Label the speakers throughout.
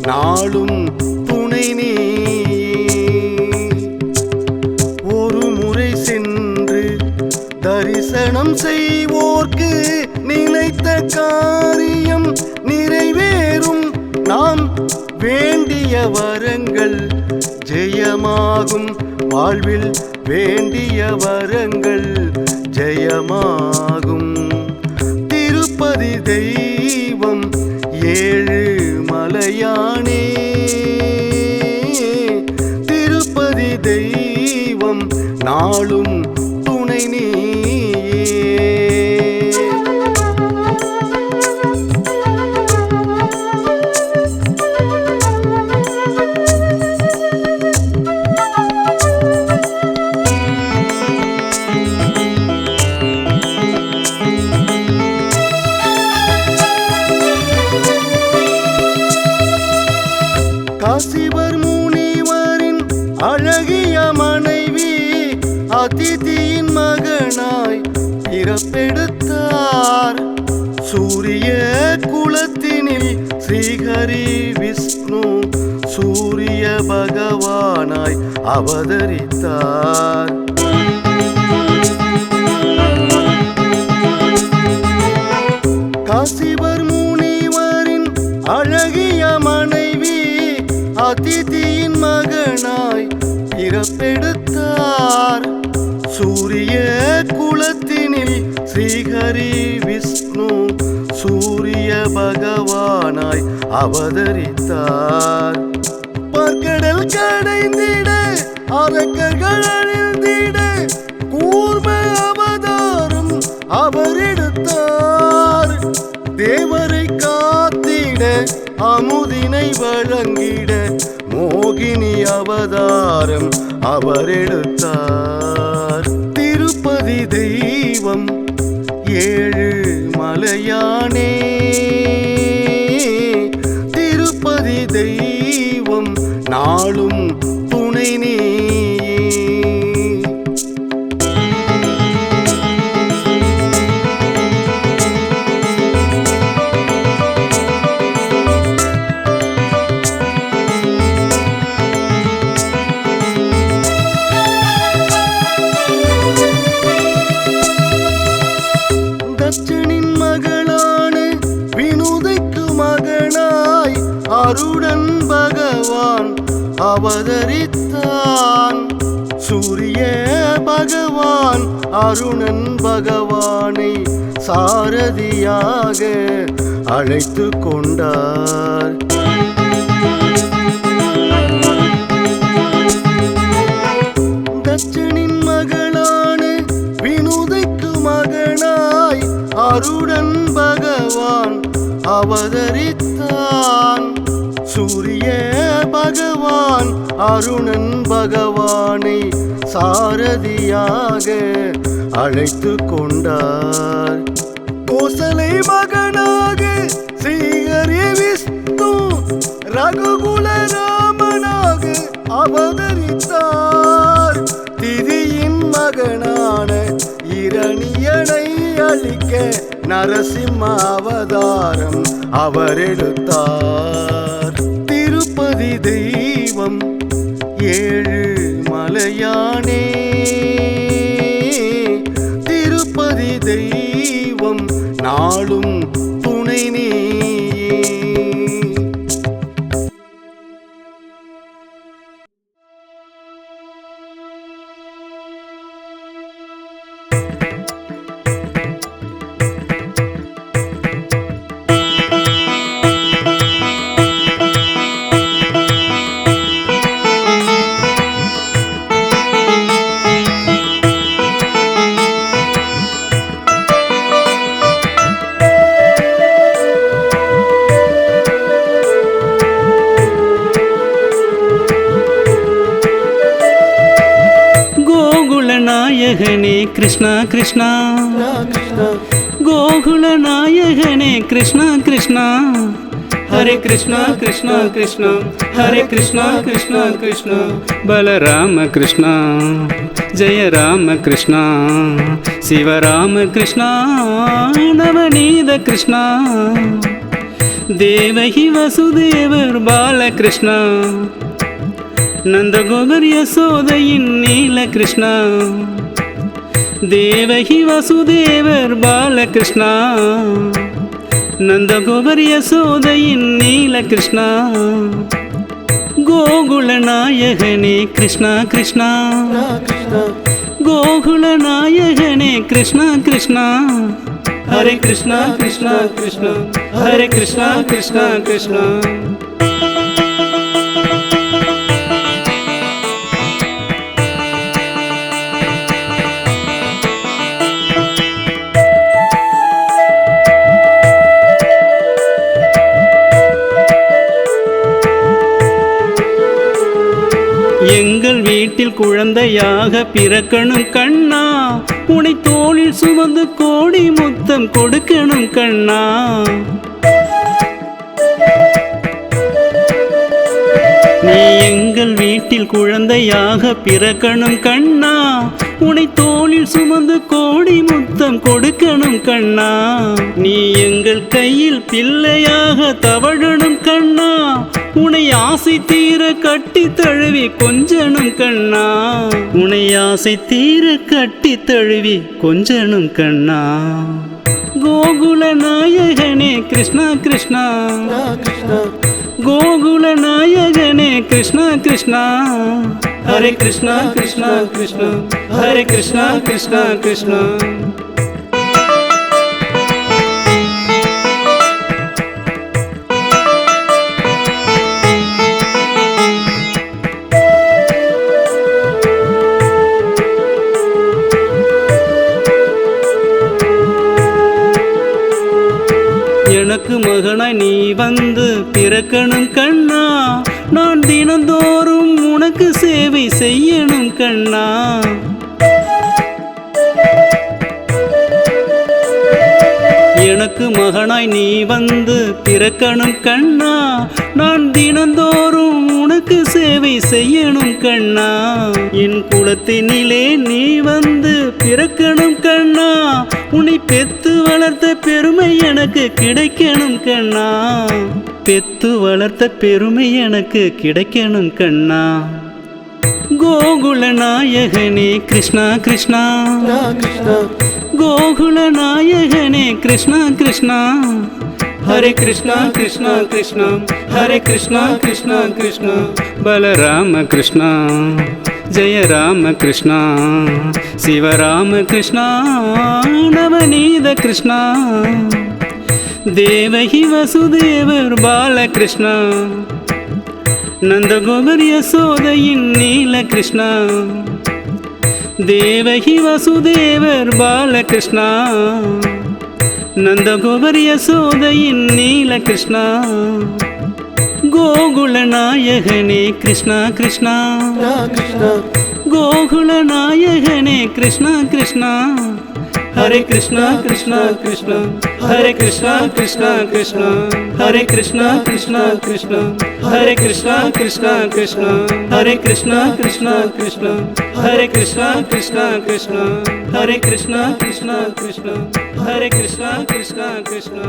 Speaker 1: நாளும் துணை நீ ஒரு முறை சென்று தரிசனம் செய்வோர்க்கு நினைத்த காரியம் நிறைவேறும். நாம் வேண்டிய வரங்கள் ஜெயமாகும். வாழ்வில் வேண்டிய வரங்கள் ஜெயமாகும். திருப்பதி தெய்வம் ஏழு மலையானே, திருப்பதி தெய்வம் நாளும் துணை நீயே. அதிதியின் மகனாய் பிறப்பெடுத்தார். சூரிய குலத்தினில் ஸ்ரீஹரி விஷ்ணு சூரிய பகவானாய் அவதரித்தார். காசிவர் முனிவரின் அழகிய மனைவி அதிதியின் மகனாய் பிறப்பெடுத்தார். சூரிய குலத்தினில் ஸ்ரீஹரி விஷ்ணு சூரிய பகவானாய் அவதரித்தார். பற்கடல் கடைந்திட அரக்கர்கள் அழிந்திட கூர்ம அவதாரம் அவர் எடுத்தார். தேவரை காத்திட அமுதினை வழங்கிட மோகினி அவதாரம் அவர் எடுத்தார். திருப்பதி தெய்வம் ஏழு மலையானே, திருப்பதி தெய்வம் நாளும் துணை நீயே. தட்சனின் மகளான வினுதைக்கு மகனாய் அருடன் பகவான் அவதரித்தான். சூரிய பகவான் அருணன் பகவானை சாரதியாக அழைத்து கொண்டார். தட்சனின் மகளான வினுதைக்கு மகனாய் அருடன் பகவான் அவதரித்தான். சூரிய பகவான் அருணன் பகவானை சாரதியாக அழைத்து கொண்டார். கோசலை மகனாக ஸ்ரீஹரி விஷ்ணு ரகுகுல ராமனாக அவதரித்தார். திதியின் மகனான இரணியனை அழிக்க நரசிம்ம அவதாரம் அவர் எடுத்தார். திருப்பதி தெய்வம் ஏழு மலையானே, திருப்பதி தெய்வம் நாளும் துணை நீயே.
Speaker 2: நாயகனே கிருஷ்ணா கிருஷ்ணா, கோகுல நாயகனே கிருஷ்ணா கிருஷ்ணா. ஹரே கிருஷ்ணா கிருஷ்ணா கிருஷ்ணா, ஹரே கிருஷ்ணா கிருஷ்ணா கிருஷ்ணா. பலராம கிருஷ்ணா, ஜெய ராம கிருஷ்ணா, சிவராம கிருஷ்ணா, நவநீத கிருஷ்ணா. தேவகி வசுதேவர் பாலகிருஷ்ணா, நந்தகோபர் யசோதையின் நீல கிருஷ்ணா. தேவகி வசுதேவர் பாலகிருஷ்ணா, நந்தகோபர் யசோதையின் நீல கிருஷ்ணா. கோகுல நாயகனே கிருஷ்ணா கிருஷ்ணா, கோகுல நாயகனே கிருஷ்ணா கிருஷ்ணா. ஹரே கிருஷ்ணா கிருஷ்ணா கிருஷ்ணா, ஹரே கிருஷ்ணா கிருஷ்ணா கிருஷ்ணா. எங்கள் வீட்டில் குழந்தையாக பிறக்கணும் கண்ணா, உனை தோளில் சுமந்து கோடி முத்தம் கொடுக்கணும் கண்ணா. நீ எங்கள் வீட்டில் குழந்தையாக பிறக்கணும் கண்ணா, உன்னை தோளில் சுமந்து கோடி முத்தம் கொடுக்கணும் கண்ணா. நீ எங்கள் கையில் பிள்ளையாக தவழணும் கண்ணா. உன்னை ஆசை தீர கட்டி தழுவி கொஞ்சனும் கண்ணா. உன்னை ஆசை தீர கட்டி தழுவி கொஞ்சனும் கண்ணா. கோகுல நாயகனே கிருஷ்ணா கிருஷ்ணா, கோகுல நாயகனே கிருஷ்ணா கிருஷ்ணா. ஹரே கிருஷ்ணா கிருஷ்ணா கிருஷ்ணா, ஹரே கிருஷ்ணா கிருஷ்ணா கிருஷ்ணா. எனக்கு மகனாய் நீ வந்து பிறக்கணும் கண்ணா. நான் தினந்தோறும் உனக்கு சேவை செய்யணும் கண்ணா. எனக்கு மகனாய் நீ வந்து பிறக்கணும் கண்ணா. நான் தினந்தோறும் உனக்கு சேவை செய்யணும் கண்ணா. என் குலத்தினிலே நீ வந்து பிறக்கணும் கண்ணா. உன்னை பெத்து வளர்த்த பெருமை எனக்கு கிடைக்கணும் கண்ணா. பெத்து வளர்த்த பெருமை எனக்கு கிடைக்கணும் கண்ணா. கோகுல நாயகனே கிருஷ்ணா கிருஷ்ணா, கோகுல நாயகனே கிருஷ்ணா கிருஷ்ணா. ஹரே கிருஷ்ணா கிருஷ்ணா கிருஷ்ணா, ஹரே கிருஷ்ணா கிருஷ்ணா கிருஷ்ணா. பலராம கிருஷ்ணா, ஜெய ராம கிருஷ்ணா, சிவராம கிருஷ்ணா, நவநீத கிருஷ்ணா. தேவகி வசுதேவர் பாலகிருஷ்ணா, நந்தகோபர் யசோதையின் நீல கிருஷ்ணா. தேவகி வசுதேவர் பாலகிருஷ்ணா, நந்தகோபர் யசோதையின் நீல கிருஷ்ணா. கோகுல நாயகனே கிருஷ்ணா கிருஷ்ணா, கோகுல நாயகனே கிருஷ்ணா கிருஷ்ணா. ஹரே கிருஷ்ணா கிருஷ்ணா கிருஷ்ணா, ஹரே கிருஷ்ணா கிருஷ்ணா கிருஷ்ணா. ஹரே கிருஷ்ணா கிருஷ்ணா கிருஷ்ணா, ஹரே கிருஷ்ணா கிருஷ்ணா கிருஷ்ணா. ஹரே கிருஷ்ணா கிருஷ்ணா கிருஷ்ணா, ஹரே கிருஷ்ணா கிருஷ்ணா கிருஷ்ணா. ஹரே கிருஷ்ணா கிருஷ்ணா கிருஷ்ணா, ஹரே கிருஷ்ணா கிருஷ்ணா கிருஷ்ணா.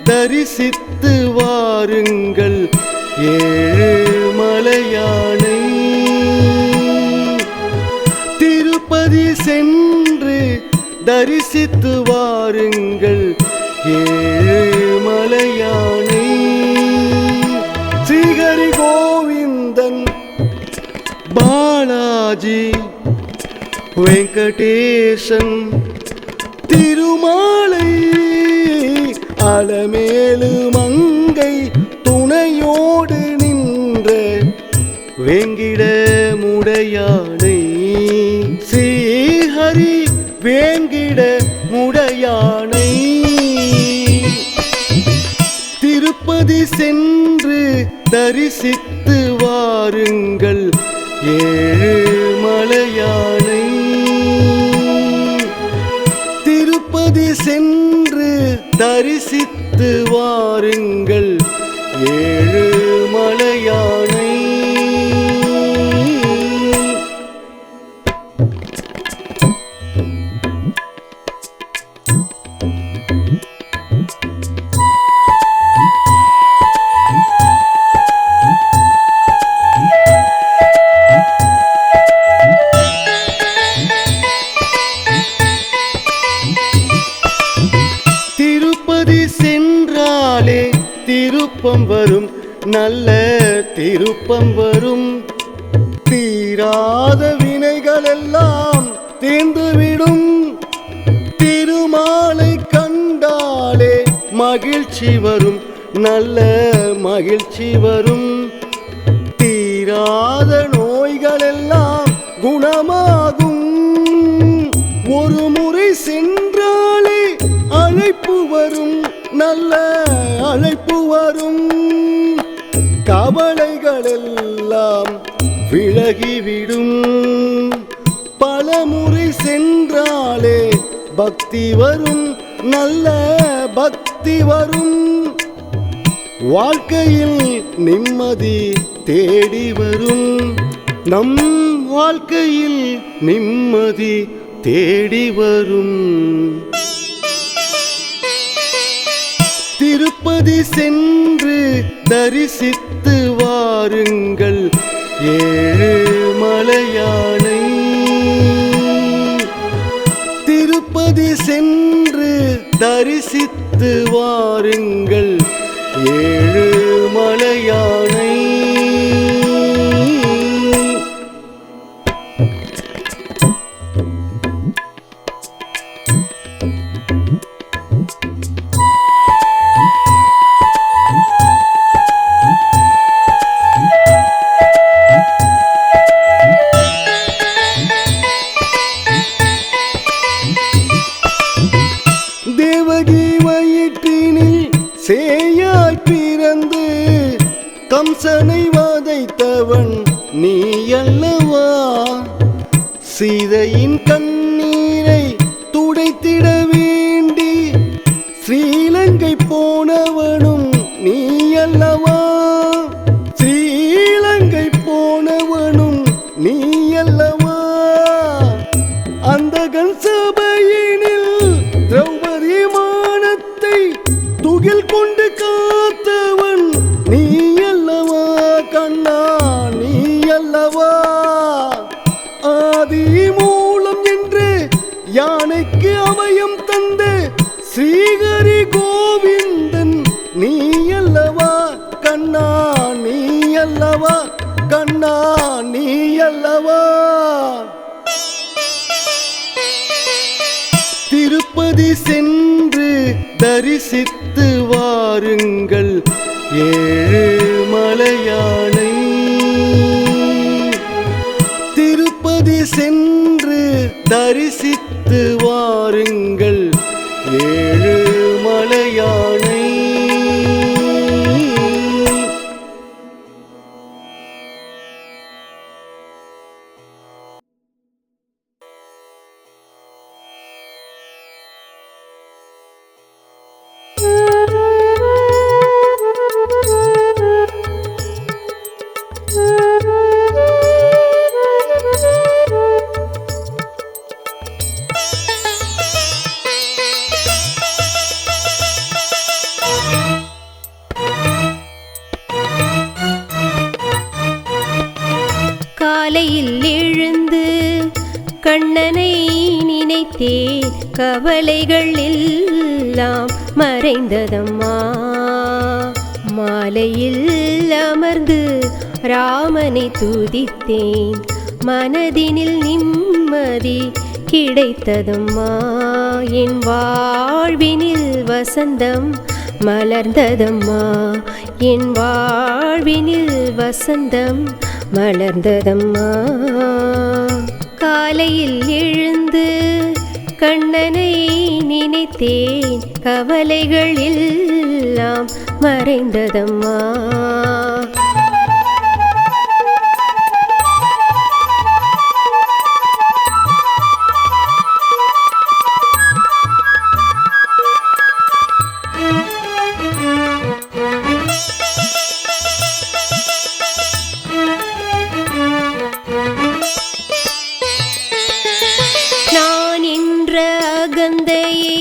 Speaker 1: தரிசித்து வாருங்கள் ஏழு மலையானை. திருப்பதி சென்று தரிசித்து வாருங்கள் ஏழு மலையானை. ஸ்ரீஹரி கோவிந்தன் பாலாஜி வெங்கடேசன் திருமாலை அலமேலு மங்கை துணையோடு நின்ற வேங்கிட முடையானை. ஸ்ரீஹரி வேங்கிட முடையானை. திருப்பதி சென்று தரிசித்து வாருங்கள் ஏழு மலையானை. திருப்பதி சென்று தரிசித்து வாருங்கள் ஏழு மலையானை. திருப்பம் வரும், நல்ல திருப்பம் வரும். தீராத வினைகள் எல்லாம் தீர்ந்துவிடும். திருமாலை கண்டாலே மகிழ்ச்சி வரும், நல்ல மகிழ்ச்சி வரும். தீராத நோய்கள் எல்லாம் குணமாகும். ஒரு முறை சென்றாலே அழைப்பு நல்ல அழைப்பு வரும். கவலைகளெல்லாம் விலகிவிடும். பலமுறை சென்றாலே பக்தி வரும், நல்ல பக்தி வரும். வாழ்க்கையில் நிம்மதி தேடி வரும். நம் வாழ்க்கையில் நிம்மதி தேடி வரும். திருப்பதி சென்று தரிசித்து வாருங்கள் ஏழு மலையானை. திருப்பதி சென்று தரிசித்து வாருங்கள் ஏழு மலையானை. தேவகி வயிற்றினில் சேயாய் பிறந்து கம்சனை வதைத்தவன் நீ அல்லவா? சீதையின் கண்ணீரை துடைத்திட வேண்டி ஸ்ரீலங்கை போனவனும் நீ அல்லவா? ஸ்ரீலங்கை போனவனும் நீ அல்லவா? அந்தகன் சபையினில் திரௌபதி மானத்தை துகில் கொண்டு காத்தவன் நீ அல்லவா? கண்ணா நீ அல்லவா? ஆதி மூலம் என்று யானைக்கு அபயம் தந்த ஸ்ரீஹரி கோவிந்தன் நீ அல்லவா? கண்ணா நீ அல்லவா? கண்ணா நீ அல்லவா? திருப்பதி சென்று தரிசித்து வாருங்கள் ஏழு மலையானை. திருப்பதி சென்று தரிசித்து வாருங்கள் ஏழு மலையானை.
Speaker 3: காலையில் எழுந்து கண்ணனை நினைத்தேன், கவலைகள் எல்லாம் மறைந்ததம்மா. மாலையில் அமர்ந்து ராமனை துதித்தேன், மனதினில் நிம்மதி கிடைத்ததம்மா. என் வாழ்வினில் வசந்தம் மலர்ந்ததம்மா. என் வாழ்வினில் வசந்தம் மலர்ந்ததம்மா. காலையில் எழுந்து கண்ணனை நினைத்தேன், கவலைகள் எல்லாம் மறைந்ததம்மா. அகந்தையை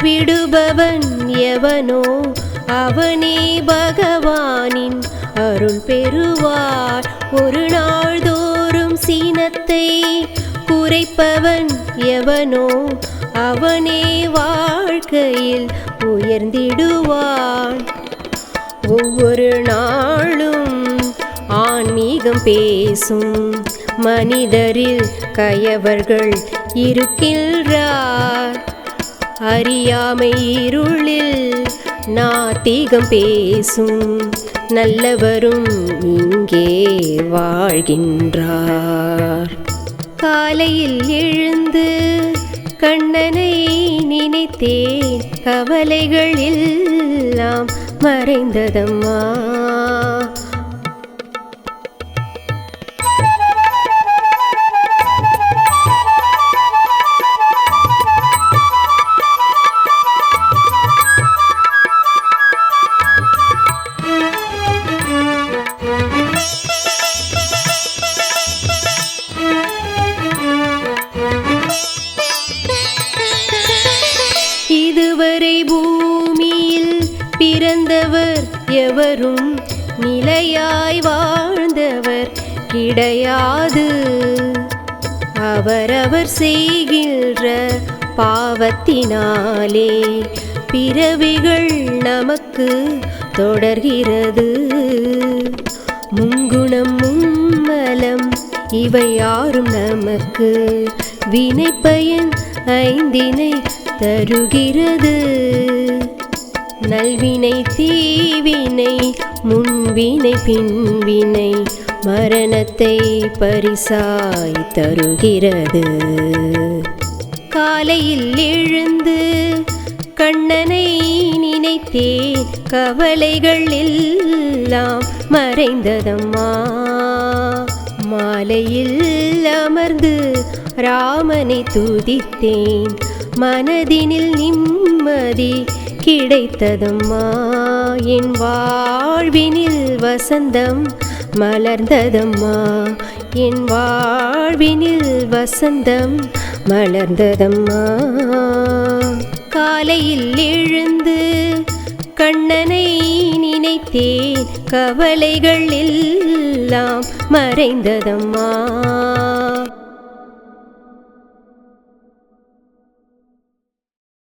Speaker 3: விடுபவன் எவனோ அவனே பகவானின் அருள் பெறுவார். ஒரு நாள்தோறும் சீனத்தை குறைப்பவன் எவனோ அவனே வாழ்க்கையில் உயர்ந்திடுவான். ஒவ்வொரு நாளும் ஆன்மீகம் பேசும் மனிதரில் கயவர்கள் இருக்கின்றார். அறியாமை இருளில் நாத்திகம் பேசும் நல்லவரும் இங்கே வாழ்கின்றார். காலையில் எழுந்து கண்ணனை நினைத்தேன் கவலைகள் எல்லாம் மறைந்ததம்மா. இதுவரை பூமியில் பிறந்தவர் எவரும் நிலையாய் வாழ்ந்தவர் கிடையாது. அவரவர் செய்கின்ற பாவத்தினாலே பிறவிகள் நமக்கு தொடர்கிறது. முங்குணம் மும்மலம் இவை யாரும் நமக்கு வினை பயன் ஐந்தினை தருகிறது. நல்வினை தீவினை முன்வினை பின்வினை மரணத்தை பரிசாய் தருகிறது. காலையில் எழுந்து கண்ணனை நினைத்தேன் கவலைகள் எல்லாம் மறைந்ததம்மா. மாலையில் அமர்ந்து ராமனை துதித்தேன் மனதினில் நிம்மதி கிடைத்ததம்மா. என் வாழ்வினில் வசந்தம் மலர்ந்ததம்மா. என் வாழ்வினில் வசந்தம் மலர்ந்ததம்மா. காலையில் எழுந்து கண்ணனை நினைத்தேன் கவலைகள் எல்லாம் மறைந்ததம்மா.